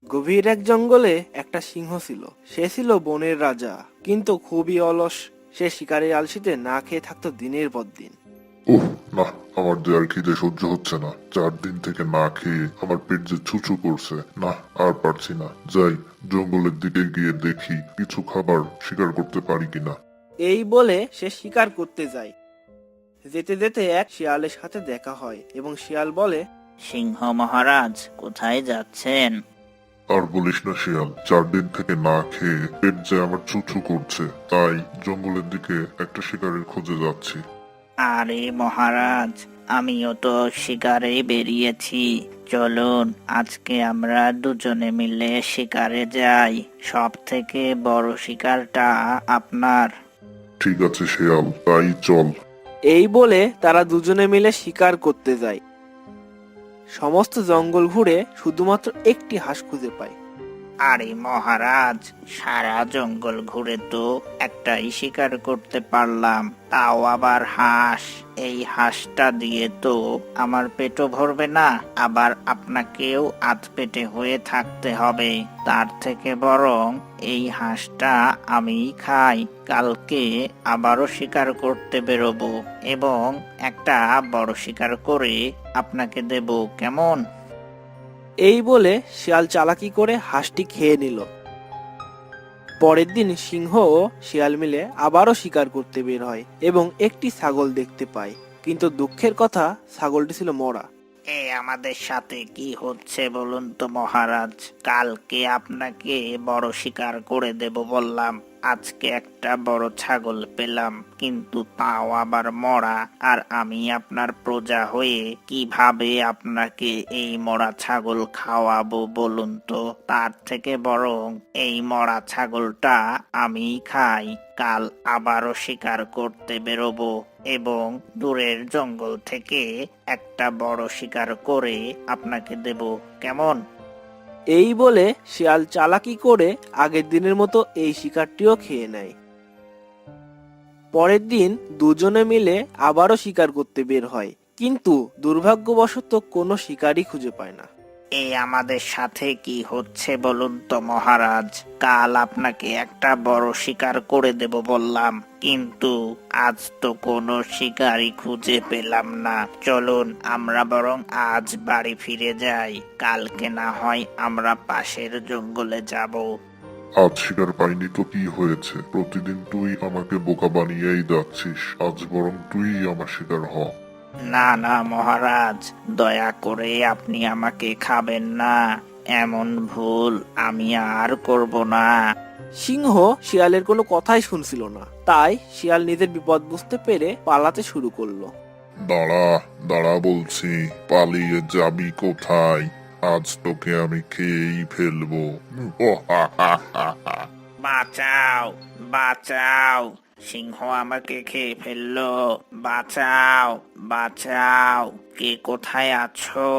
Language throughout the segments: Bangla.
গভীর এক জঙ্গলে একটা সিংহ ছিল। সে ছিল বনের রাজা, কিন্তু খুবই অলস। সে শিকারের আলসিতে না খেয়ে থাকতো দিনের পর দিন। উহ, না, আমার যে আর খিদে সহ্য হচ্ছে না। 4 দিন থেকে না খেয়ে আমার পেট যে ছুঁচু করছে। না, আর পারছি না। যাই, জঙ্গলের দিকে গিয়ে দেখি কিছু খাবার শিকার করতে পারি কিনা। এই বলে সে শিকার করতে যায়। যেতে যেতে এক শিয়ালের সাথে দেখা হয় এবং শিয়াল বলে, সিংহ মহারাজ, কোথায় যাচ্ছেন? আর বলিস না শিয়াল, 4 দিন থেকে না খেয়ে পেট যে আমার ছুঁচু করছে, তাই জঙ্গলের দিকে একটা শিকারের খোঁজে যাচ্ছি। আরে মহারাজ, আমিও তো শিকারে বেরিয়েছি। চলুন আজকে আমরা দুজনে মিলে শিকারে যাই। সব থেকে বড় শিকারটা আপনার। ঠিক আছে শিয়াল, তাই চল। এই বলে তারা দুজনে মিলে শিকার করতে যায়। সমস্ত জঙ্গল ঘুরে শুধুমাত্র একটি হাঁস খুঁজে পায়। আরে মহারাজ, সারা জঙ্গল ঘুরে তো একটাই শিকার করতে পারলাম, তাও আবার হাঁস। এই হাঁসটা দিয়ে তো আমার পেটও ভরবে না, আবার আপনাকেও আধ পেটে হয়ে থাকতে হবে। তার থেকে বরং এই হাঁসটা আমি খাই। কালকে আবারও শিকার করতে বেরোবো এবং একটা বড় শিকার করে আপনাকে দেব, কেমন? এই বলে শিয়াল চালাকি করে হাঁসটি খেয়ে নিল। পরের দিন সিংহ ও শিয়াল মিলে আবারও শিকার করতে বের হয় এবং একটি ছাগল দেখতে পায়, কিন্তু দুঃখের কথা, ছাগলটি ছিল মরা। আমাদের সাথে কি হচ্ছে বলুন তো মহারাজ? কালকে আপনাকে বড় শিকার করে দেব বললাম, আজকে একটা বড় ছাগল পেলাম, কিন্তু তাও আবার মরা। আর আমি আপনার প্রজা হয়ে কিভাবে আপনাকে এই মরা ছাগল খাওয়াবো বলুন তো? তার থেকে বরং এই মরা ছাগলটা আমি খাই। কাল আবারও শিকার করতে বেরোবো এবং দূরের জঙ্গল থেকে একটা বড় শিকার করে আপনাকে দেব, কেমন? এই বলে শিয়াল চালাকি করে আগের দিনের মতো এই শিকারটিও খেয়ে নেয়। পরের দিন দুজনে মিলে আবারও শিকার করতে বের হয়, কিন্তু দুর্ভাগ্যবশত কোনো শিকারই খুঁজে পায় না। আমাদের সাথে কি হচ্ছে বলুন তো মহারাজ? কাল আপনাকে একটা বড় শিকার করে দেব বললাম, কিন্তু আজ তো কোনো শিকারই খুঁজে পেলাম না। চলুন আমরা বরং আজ বাড়ি ফিরে যাই, কালকে না হয় আমরা পাশের জঙ্গলে যাব। আজ শিকার পাইনি তো কি হয়েছে? প্রতিদিন তুই আমাকে বোকা বানিয়েই যাচ্ছিস। আজ বরং তুই আমার শিকার হ। না না মহারাজ, দয়া করে আপনি আমাকে খাবেন না। এমন ভুল আমি আর করব না। সিংহ শিয়ালের কোনো কথাই শুনছিল না, তাই শিয়াল নিজের বিপদ বুঝতে পেরে পালাতে শুরু করলো। দাঁড়া, দাঁড়া বলছি, পালিয়ে যাবি কোথায়? আজ তোকে আমি খেয়েই ফেলবো। ও হা হা হা হা। বাঁচাও, বাঁচাও, সিংহ আমাকে খেয়ে ফেললো। বাঁচাও, বাঁচাও, কে কোথায় আছো?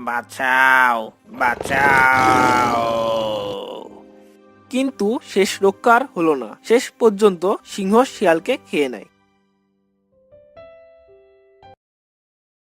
বাঁচাও, বাঁচাও। কিন্তু শেষ রক্ষার হলো না। শেষ পর্যন্ত সিংহ শিয়ালকে খেয়ে নেয়।